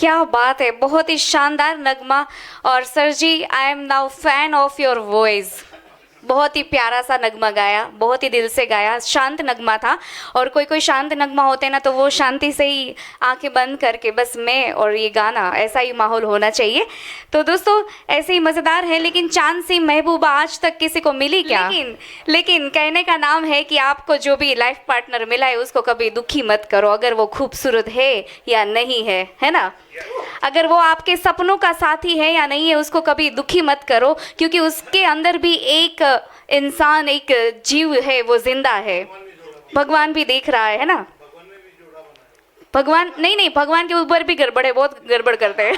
क्या बात है, बहुत ही शानदार नगमा। और sir ji, I am now fan of your voice. बहुत ही प्यारा सा नगमा गाया, बहुत ही दिल से गाया, शांत नगमा था। और कोई कोई शांत नगमा होते हैं ना, तो वो शांति से ही आंखें बंद करके बस मैं और ये गाना, ऐसा ही माहौल होना चाहिए। तो दोस्तों ऐसे ही मज़ेदार है। लेकिन चांद सी महबूबा आज तक किसी को मिली क्या? लेकिन कहने का नाम है कि आपको जो भी लाइफ पार्टनर मिला है उसको कभी दुखी मत करो, अगर वो खूबसूरत है या नहीं है ना। अगर वो आपके सपनों का साथी है या नहीं है उसको कभी दुखी मत करो, क्योंकि उसके अंदर भी एक इंसान, एक जीव है, वो जिंदा है। भगवान भी देख रहा है ना। भगवान नहीं, भगवान के ऊपर भी गड़बड़ है, बहुत गड़बड़ करते हैं।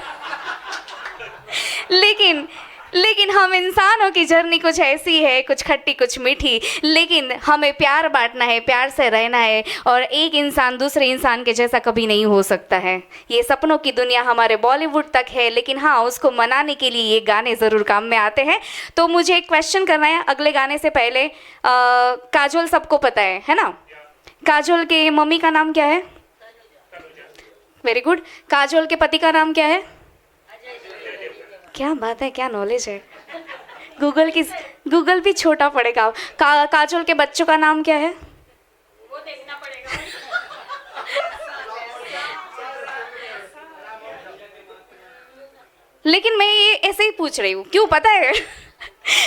लेकिन हम इंसानों की जर्नी कुछ ऐसी है, कुछ खट्टी कुछ मीठी। लेकिन हमें प्यार बांटना है, प्यार से रहना है, और एक इंसान दूसरे इंसान के जैसा कभी नहीं हो सकता है। ये सपनों की दुनिया हमारे बॉलीवुड तक है, लेकिन हाँ, उसको मनाने के लिए ये गाने ज़रूर काम में आते हैं। तो मुझे एक क्वेश्चन करना है अगले गाने से पहले। काजोल सबको पता है ना? काजोल के मम्मी का नाम क्या है? Very good. काजोल के पति का नाम क्या है? क्या बात है, क्या नॉलेज है। गूगल भी छोटा पड़ेगा। काजोल के बच्चों का नाम क्या है? वो देखना पड़ेगा। लेकिन मैं ये ऐसे ही पूछ रही हूँ, क्यों पता है?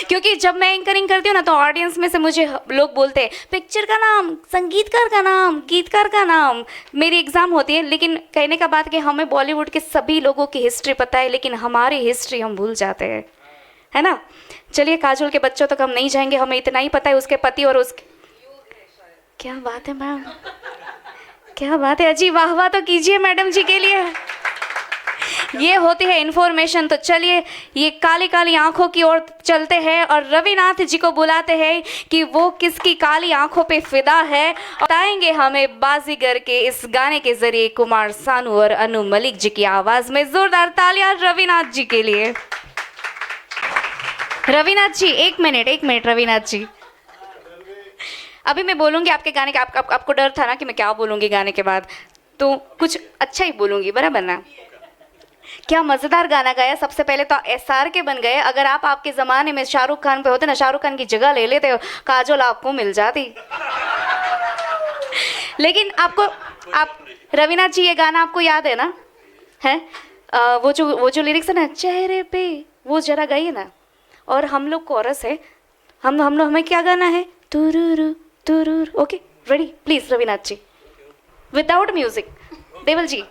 क्योंकि जब मैं एंकरिंग करती हूँ ना, तो ऑडियंस में से मुझे लोग बोलते हैं पिक्चर का नाम, संगीतकार का नाम, गीतकार का नाम। मेरी एग्ज़ाम होती है, लेकिन कहने का बात कि हमें बॉलीवुड के सभी लोगों की हिस्ट्री पता है, लेकिन हमारी हिस्ट्री हम भूल जाते हैं, है ना। चलिए, काजोल के बच्चों तक हम नहीं जाएंगे, हमें इतना ही पता है उसके पति और उसके। क्या बात है मैम, क्या बात है। अजी वाह वाह तो कीजिए मैडम जी के लिए। ये होती है इन्फॉर्मेशन। तो चलिए, ये काली काली आंखों की ओर चलते हैं और रविनाथ जी को बुलाते हैं कि वो किसकी काली आंखों पे फिदा है। बताएंगे हमें बाजीगर के इस गाने के जरिए कुमार सानू और अनु मलिक जी की आवाज में। जोरदार तालियां रविनाथ जी के लिए। रविनाथ जी एक मिनट रविनाथ जी, अभी मैं बोलूँगी आपके गाने के। आपको डर था ना कि मैं क्या बोलूँगी गाने के बाद, तो कुछ अच्छा ही बोलूँगी, बराबर ना। क्या मज़ेदार गाना गाया। सबसे पहले तो SR के बन गए। अगर आप आपके ज़माने में शाहरुख खान पे होते ना, शाहरुख खान की जगह ले लेते, काजोल आपको मिल जाती। लेकिन आप रविनाथ जी, ये गाना आपको याद है ना? है वो जो लिरिक्स है ना, चेहरे पे, वो जरा गाइए ना। और हम लोग कोरस है, हमें क्या गाना है? तुरुरु तुरुरु। Okay, ready please Ravinath ji, without music. Deval ji,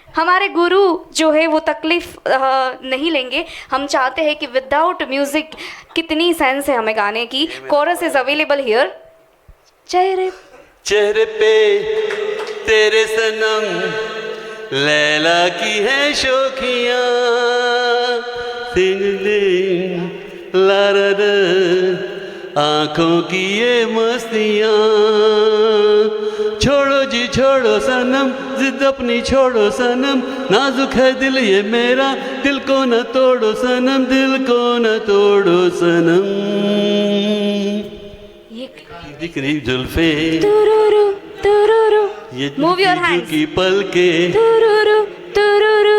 हमारे गुरु जो है वो तकलीफ नहीं लेंगे। हम चाहते हैं कि विदाउट म्यूजिक, कितनी सेंस है हमें गाने की। Chorus is available here. चेहरे पे तेरे सनम लैला की है शोखियाँ, लारद आँखों की ये मस्तियाँ। छोड़ो जी छोड़ो सनम, जिद अपनी छोड़ो सनम, नाजुक है दिल ये मेरा, दिल को न तोड़ो सनम, दिल को न तोड़ो सनम। दिखरी जुल्फे तुरुरु तुरुरु, ये मूव योर हैंड्स की पलके, तुरुरु तुरुरु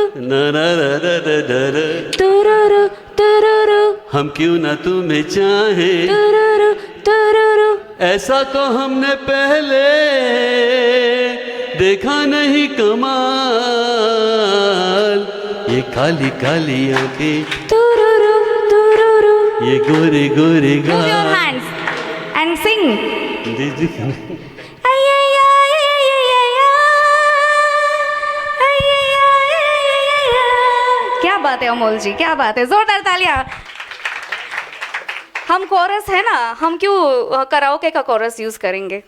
तुरुरु तुरुरु, हम क्यों ना तुम्हें चाहें, तुरुरु तुरुरु। ऐसा तो हमने पहले देखा नहीं कमाल। ये काली काली आंखें, तुरुरु तुरुरु, ये गोरे गोरे मूव योर गाल। हैंड्स एंड सिंग। क्या बात है अमोल जी, क्या बात है। जोरदार तालियां। हम कोरस है ना, हम क्यों कराओके का कोरस यूज करेंगे।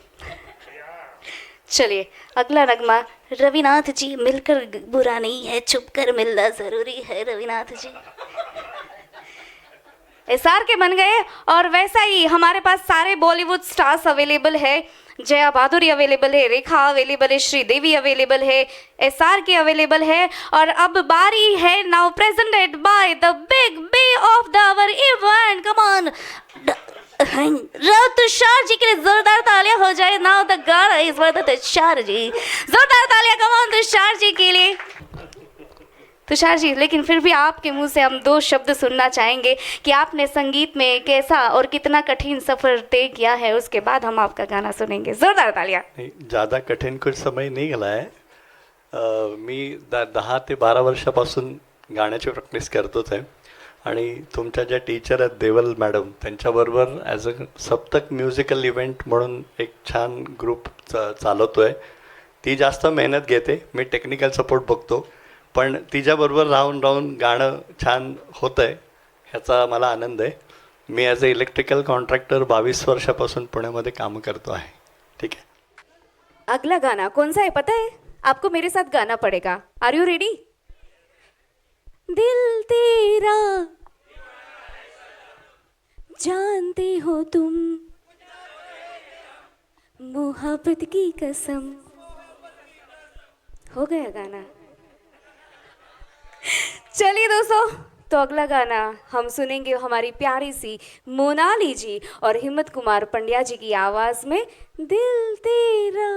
चलिए, अगला नगमा रविनाथ जी। मिलकर बुरा नहीं है, छुप कर मिलना जरूरी है रविनाथ जी। SR के बन गए। और वैसा ही हमारे पास सारे बॉलीवुड स्टार्स अवेलेबल है। जया भादुरी अवेलेबल है, रेखा अवेलेबल है, श्रीदेवी अवेलेबल है, SR के अवेलेबल है। और अब बारी है now presented by the big B of the hour event. Come on Tushar ji के लिए जोरदार तालियां हो जाए। नाउ द गाना इज फॉर तुषार जी। जोरदार तालियां कम ऑन तुषार जी के लिए। तुषार जी, लेकिन फिर भी आपके मुंह से हम 2 शब्द सुनना चाहेंगे कि आपने संगीत में कैसा और कितना कठिन सफ़र तय किया है, उसके बाद हम आपका गाना सुनेंगे। जोरदार तालियां। नाही, ज़्यादा कठीण कुछ समय नाही गेला आहे. मी 10 ते 12 वर्षापासून गाण्याची प्रॅक्टिस करतोच आहे आणि तुमच्या ज्या टीचर आहेत देवल मॅडम, त्यांच्याबरोबर ॲज अ सप्तक म्युझिकल इव्हेंट म्हणून एक छान ग्रुप चालवतो आहे. ती जास्त मेहनत घेते, मी टेक्निकल सपोर्ट बघतो, पण तिच्याबरोबर राहून गाणं छान होतं आहे ह्याचा मला आनंद आहे. मी ॲज अ इलेक्ट्रिकल कॉन्ट्रॅक्टर 22 वर्षापासून पुण्यामध्ये काम करतो आहे. ठीक आहे. अगला गाना कौन सा है पता है? आपको मेरे साथ गाना पड़ेगा। Are you ready? दिल तेरा जानते हो तुम, मोहब्बत की कसम। हो गया गाना। चलिए दोस्तों, तो अगला गाना हम सुनेंगे हमारी प्यारी सी मोनाली जी और हिम्मत कुमार पंड्या जी की आवाज में, दिल तेरा।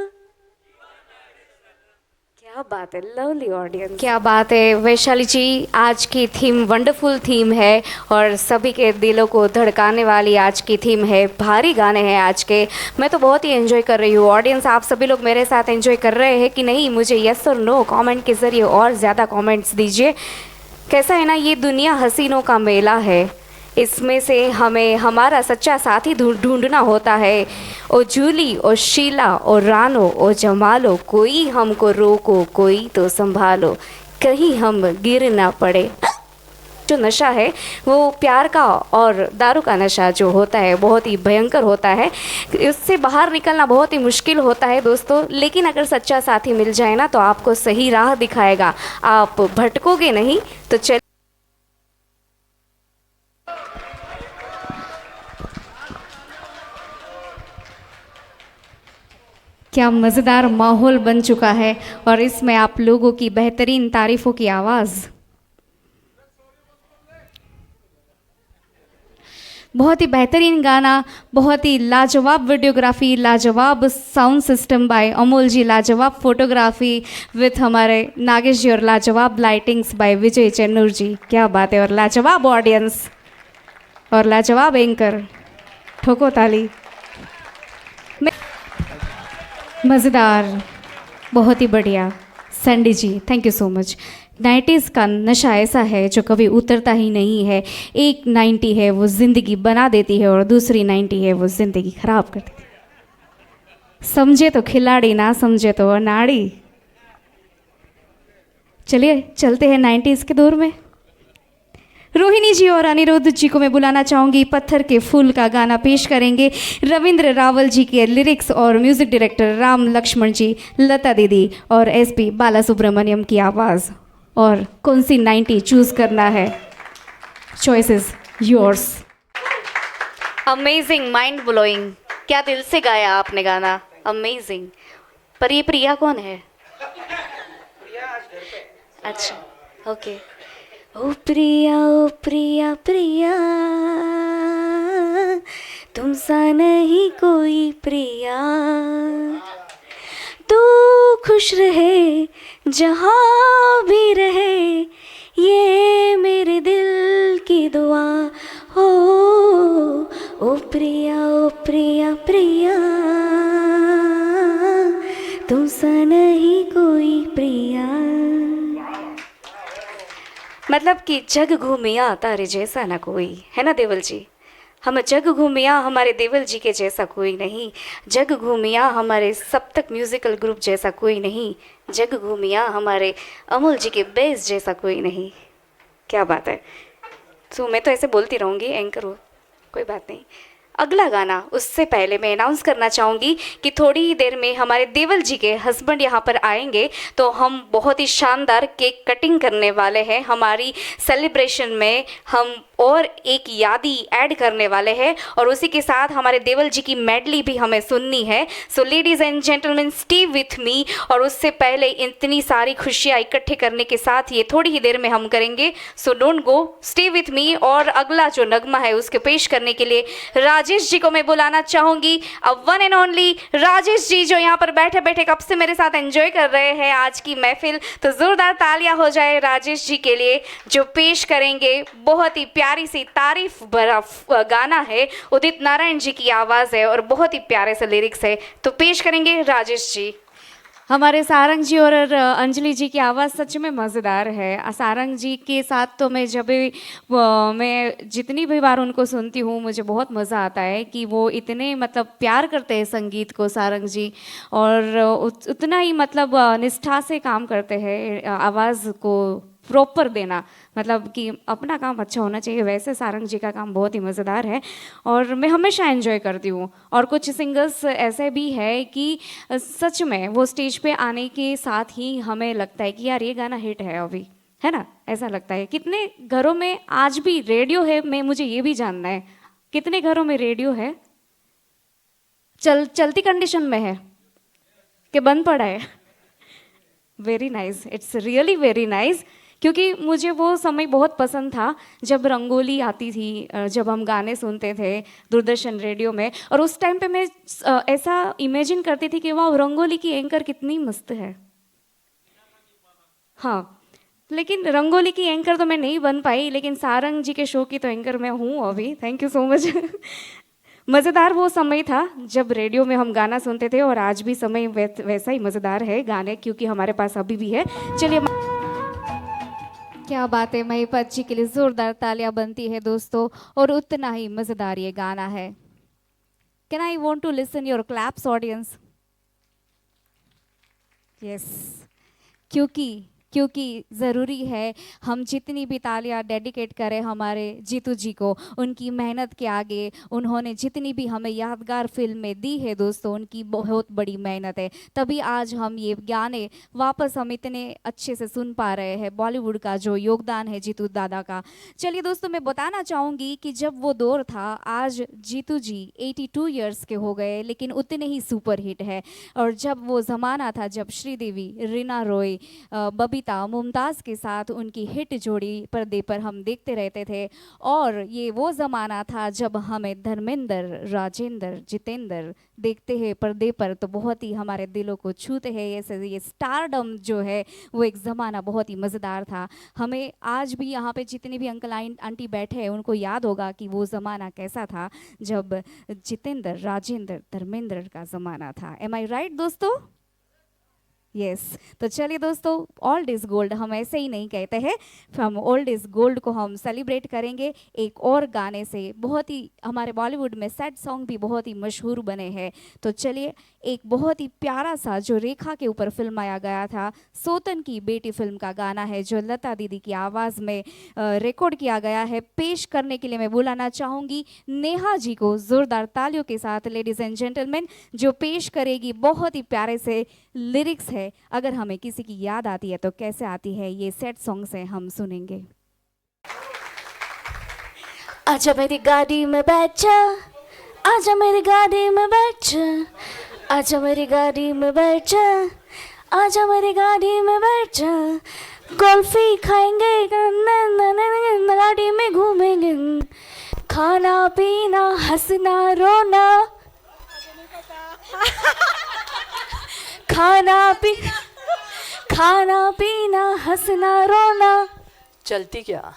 क्या बात है, लवली ऑडियंस, क्या बात है। वैशाली जी, आज की थीम वंडरफुल थीम है और सभी के दिलों को धड़काने वाली आज की थीम है। भारी गाने हैं आज के। मैं तो बहुत ही एंजॉय कर रही हूँ। ऑडियंस, आप सभी लोग मेरे साथ एंजॉय कर रहे हैं कि नहीं? मुझे यस और नो कमेंट के ज़रिए और ज़्यादा कमेंट्स दीजिए। कैसा है ना, ये दुनिया हसीनों का मेला है, इसमें से हमें हमारा सच्चा साथी ढूंढना होता है। ओ जूली, ओ शीला, ओ रानो, ओ जमालो, कोई हमको रोको, कोई तो संभालो, कहीं हम गिर ना पड़े। जो नशा है वो प्यार का और दारू का नशा जो होता है बहुत ही भयंकर होता है। इससे बाहर निकलना बहुत ही मुश्किल होता है दोस्तों, लेकिन अगर सच्चा साथी मिल जाए ना तो आपको सही राह दिखाएगा, आप भटकोगे नहीं। तो चल क्या मज़ेदार माहौल बन चुका है और इसमें आप लोगों की बेहतरीन तारीफ़ों की आवाज़। बहुत ही बेहतरीन गाना, बहुत ही लाजवाब वीडियोग्राफी, लाजवाब साउंड सिस्टम बाय अमोल जी, लाजवाब फोटोग्राफी विथ हमारे नागेश जी और लाजवाब लाइटिंग्स बाय विजय चेन्नूर जी। क्या बात है। और लाजवाब ऑडियंस और लाजवाब एंकर। ठोको ताली। मज़ेदार, बहुत ही बढ़िया। Sandy ji, thank you so much. 90s का नशा ऐसा है जो कभी उतरता ही नहीं है। एक 90 है वो ज़िंदगी बना देती है और दूसरी 90 है वो ज़िंदगी ख़राब कर देती है। समझे तो खिलाड़ी, ना समझे तो अनाड़ी। चलिए चलते हैं 90s के दौर में। रोहिणी जी और अनिरुद्ध जी को मैं बुलाना चाहूँगी। पत्थर के फूल का गाना पेश करेंगे। रविंद्र रावल जी के लिरिक्स और म्यूज़िक डायरेक्टर राम लक्ष्मण जी, लता दीदी और SP बाला सुब्रमण्यम की आवाज़। और कौन सी 90 चूज़ करना है, choice is yours. Amazing, mind blowing, क्या दिल से गाया आपने गाना, अमेजिंग। पर ये प्रिया कौन है? अच्छा, ओके। ओ प्रिया, ओ प्रिया प्रिया, तुम सा नहीं कोई प्रिया, तू खुश रहे जहाँ भी रहे, ये मेरे दिल की दुआ हो। ओ प्रिया, ओ प्रिया प्रिया, तुम सा नहीं कोई प्रिया। मतलब कि जग घूमिया तारे जैसा ना कोई, है ना देवल जी? हम जग घूमिया, हमारे देवल जी के जैसा कोई नहीं। जग घूमिया, हमारे सप्तक म्यूज़िकल ग्रुप जैसा कोई नहीं। जग घूमिया, हमारे अमोल जी के बेस जैसा कोई नहीं। क्या बात है। तो मैं तो ऐसे बोलती रहूँगी, एंकर हो, कोई बात नहीं। अगला गाना, उससे पहले मैं अनाउंस करना चाहूँगी कि थोड़ी ही देर में हमारे देवल जी के हस्बैंड यहाँ पर आएंगे, तो हम बहुत ही शानदार केक कटिंग करने वाले हैं। हमारी सेलिब्रेशन में हम और एक यादी ऐड करने वाले हैं और उसी के साथ हमारे देवल जी की मेडली भी हमें सुननी है। So ladies and gentleman, stay with me. और उससे पहले इतनी सारी खुशियाँ इकट्ठे करने के साथ ये थोड़ी ही देर में हम करेंगे। So don't go, stay with me. और अगला जो नगमा है उसके पेश करने के लिए राजेश जी को मैं बुलाना चाहूँगी। अब one and only Rajesh ji, जो यहाँ पर बैठे बैठे कब से मेरे साथ एंजॉय कर रहे हैं आज की महफिल। तो ज़ोरदार तालियां हो जाए राजेश जी के लिए जो पेश करेंगे। बहुत ही प्यारी सी तारीफ भरा गाना है, उदित नारायण जी की आवाज़ है और बहुत ही प्यारे से लिरिक्स है। तो पेश करेंगे राजेश जी। हमारे सारंग जी और अंजलि जी की आवाज़ सच में मज़ेदार है। सारंग जी के साथ तो मैं जब भी मैं जितनी भी बार उनको सुनती हूँ मुझे बहुत मज़ा आता है कि वो इतने मतलब प्यार करते हैं संगीत को सारंग जी, और उतना ही मतलब निष्ठा से काम करते हैं आवाज़ को प्रॉपर देना, मतलब कि अपना काम अच्छा होना चाहिए। वैसे सारंग जी का काम बहुत ही मज़ेदार है और मैं हमेशा एंजॉय करती हूँ। और कुछ सिंगर्स ऐसे भी है कि सच में वो स्टेज पे आने के साथ ही हमें लगता है कि यार ये गाना हिट है अभी, है ना, ऐसा लगता है। कितने घरों में आज भी रेडियो है, मैं मुझे ये भी जानना है कितने घरों में रेडियो है, चलती कंडीशन में है कि बंद पड़ा है? Very nice, it's really very nice. क्योंकि मुझे वो समय बहुत पसंद था जब रंगोली आती थी, जब हम गाने सुनते थे दूरदर्शन रेडियो में, और उस टाइम पे मैं ऐसा इमेजिन करती थी कि वाह रंगोली की एंकर कितनी मस्त है। हाँ, लेकिन रंगोली की एंकर तो मैं नहीं बन पाई, लेकिन सारंग जी के शो की तो एंकर मैं हूँ अभी। Thank you so much. मज़ेदार वो समय था जब रेडियो में हम गाना सुनते थे, और आज भी समय वैसा ही मज़ेदार है गाने, क्योंकि हमारे पास अभी भी है। चलिए, क्या बात है, महिपत जी के लिए ज़ोरदार तालियां बनती है दोस्तों, और उतना ही मज़ेदार ये गाना है। Can I want to listen your claps audience? Yes, क्योंकि ज़रूरी है हम जितनी भी तालियां डेडिकेट करें हमारे जीतू जी को, उनकी मेहनत के आगे, उन्होंने जितनी भी हमें यादगार फिल्में दी है दोस्तों, उनकी बहुत बड़ी मेहनत है, तभी आज हम ये गाने वापस हम इतने अच्छे से सुन पा रहे हैं। बॉलीवुड का जो योगदान है जीतू दादा का। चलिए दोस्तों, मैं बताना चाहूँगी कि जब वो दौर था, आज जीतू जी 82 ईयर्स के हो गए, लेकिन उतने ही सुपर हिट है। और जब वो ज़माना था जब श्रीदेवी, रीना रॉय, बबीता, मुमताज़ के साथ उनकी हिट जोड़ी पर्दे पर हम देखते रहते थे, और ये वो ज़माना था जब हमें धर्मेंद्र, राजेंद्र, जितेंद्र देखते हैं पर्दे पर तो बहुत ही हमारे दिलों को छूते हैं। ये स्टारडम जो है वो एक ज़माना बहुत ही मज़ेदार था। हमें आज भी यहाँ पे जितने भी अंकल आंटी बैठे हैं उनको याद होगा कि वो ज़माना कैसा था जब जितेंद्र, राजेंद्र, धर्मेंद्र का ज़माना था। एम आई राइट दोस्तों? यस। तो चलिए दोस्तों, ओल्ड इज़ गोल्ड हम ऐसे ही नहीं कहते हैं, हम ओल्ड इज़ गोल्ड को हम सेलिब्रेट करेंगे एक और गाने से। बहुत ही हमारे बॉलीवुड में सैड सॉन्ग भी बहुत ही मशहूर बने हैं। तो चलिए, एक बहुत ही प्यारा सा जो रेखा के ऊपर फिल्माया गया था, सोतन की बेटी फिल्म का गाना है जो लता दीदी की आवाज़ में रिकॉर्ड किया गया है। पेश करने के लिए मैं बुलाना चाहूँगी नेहा जी को ज़ोरदार तालियों के साथ, लेडीज़ एंड जेंटलमैन, जो पेश करेगी बहुत ही प्यारे से लिरिक्स है। अगर हमें किसी की याद आती है तो कैसे आती है, ये सैड सॉन्ग से हम सुनेंगे। आजा मेरी गाड़ी में बैठ जा, आजा मेरी गाड़ी में बैठ जा, आजा मेरी गाड़ी में बैठ जा, आजा मेरी गाड़ी में बैठ जा, कुल्फी खाएंगे, गाड़ी में घूमेंगे, खाना पीना हंसना रोना, खाना पीना हंसना रोना, चलती क्या?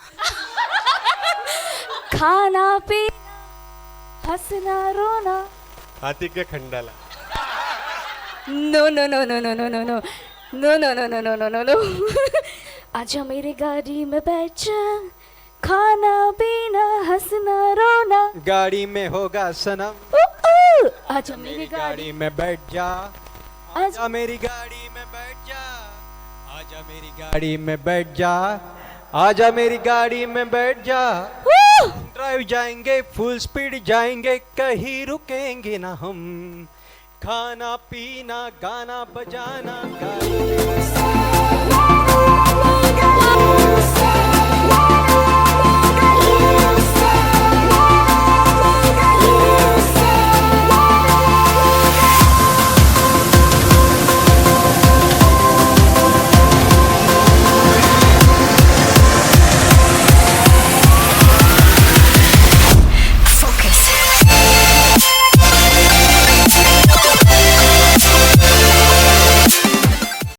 खाना पीना हंसना रोना। हाथी के Khandala. No no no no no no no no no no no no no no no no. आजा मेरी गाड़ी में बैठ जा, खाना पीना हंसना रोना, गाड़ी में होगा सनम, आजा मेरी गाड़ी में बैठ जा, आजा मेरी गाड़ी में बैठ जा, आजा मेरी गाड़ी में बैठ जा, आजा मेरी गाड़ी में बैठ जा, ड्राइव जाएंगे, फुल स्पीड जाएंगे, कहीं रुकेंगे ना हम, खाना पीना गाना बजाना गाड़ी